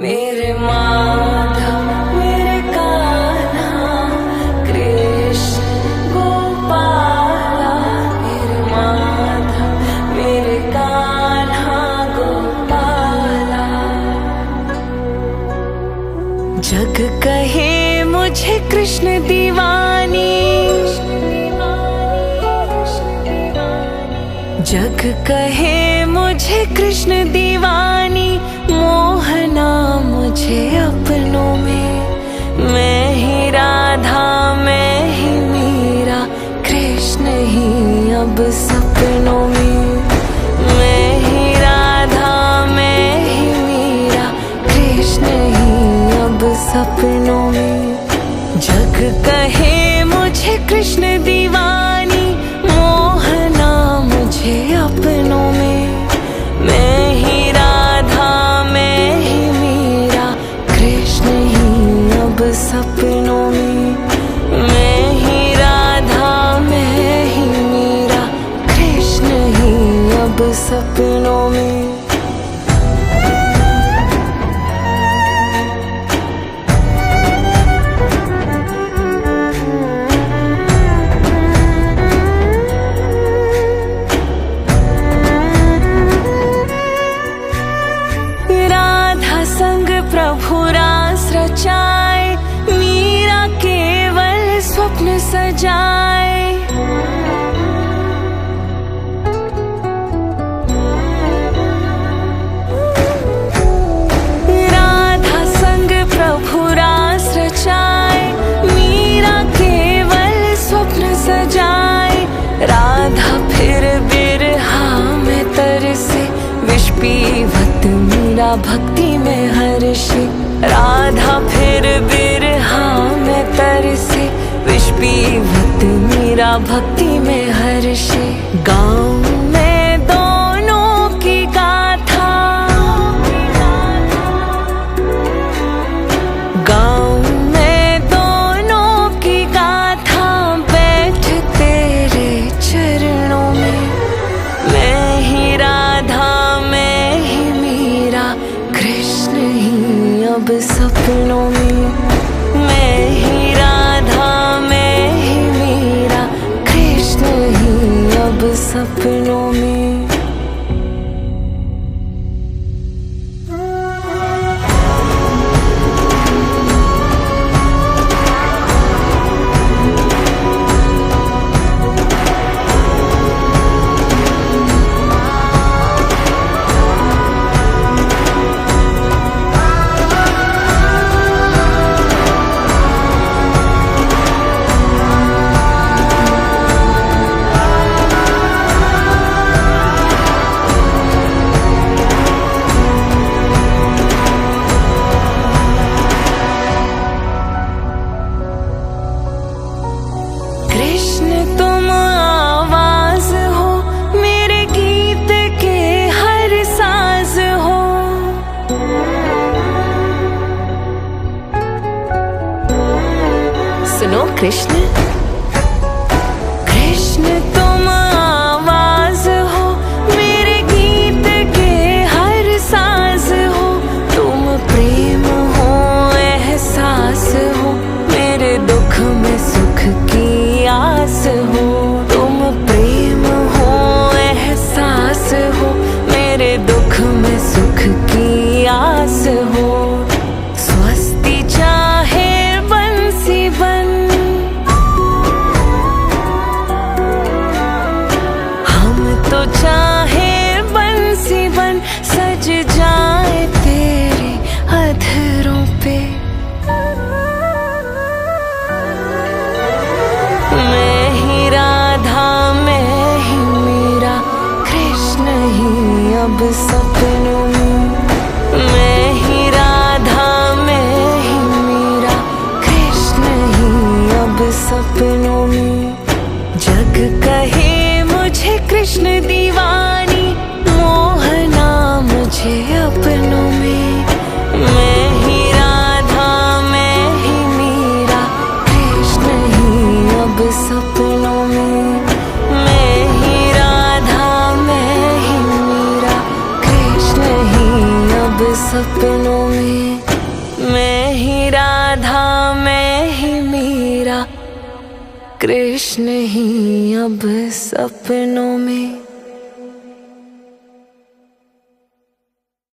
मेरे माधव मेरे कान्हा कृष्ण गोपाला, मेरे माधव मेरे कान्हा गोपाला। जग कहे मुझे कृष्ण दीवानी, जग कहे मुझे कृष्ण दीवानी, मोहना मुझे अपनों में। मैं ही राधा मैं ही मीरा, कृष्ण ही अब सपनों में। मैं ही राधा मैं ही मीरा, कृष्ण ही अब सपनों में। जग कहे मुझे कृष्ण दीवानी, मोहना मुझे अपनों में। मैं ही राधा मैं ही मीरा, कृष्ण ही अब सपनों में। मैं ही राधा मैं ही मीरा, कृष्ण ही अब सपनों में। प्रभु रास रचाए, मीरा केवल स्वप्न सजाए। राधा संग प्रभु रास रचाए, मीरा केवल स्वप्न सजाए। राधा फिर बिरहा में तरसे, विष पीवत मीरा भक्ति में हर्षे। राधा फिर बिरहा में तरसे, विष पीवत मीरा भक्ति में हर्षे। गाँव में दोनों की गाथा, गाँव में दोनों की गाथा, बैठ तेरे चरणों में। मैं ही राधा मैं ही मीरा, कृष्ण ही अब सपनों में। मैं ही राधा मैं ही मीरा, कृष्ण ही अब सपनों में। कृष्ण तुम आवाज हो, मेरे गीत के हर साज हो। सुनो कृष्ण, कृष्ण तुम आवाज हो, मेरे गीत के हर साज हो। तुम प्रेम हो एहसास हो, मेरे दुख में सुख की आस हो। तुम प्रेम हो एहसास हो, मेरे दुख में सुख की आस हो। स्वस्ति चाहे बंसी बन, हम तो चाहे बंसी बन, सज जाए तेरे अधरों पे। मैं ही राधा मैं ही मीरा, कृष्ण ही अब सपनों में। मैं ही राधा मैं ही मीरा, कृष्ण ही अब सपनों में। जग कहे मुझे कृष्ण दीवानी, मोहना मुझे अपनों में। मैं ही राधा मैं ही मीरा, कृष्ण ही अब सपनों में। मैं ही राधा मैं ही मीरा, कृष्ण ही अब सपनों में। राधा मैं ही मीरा, कृष्ण ही अब सपनों में।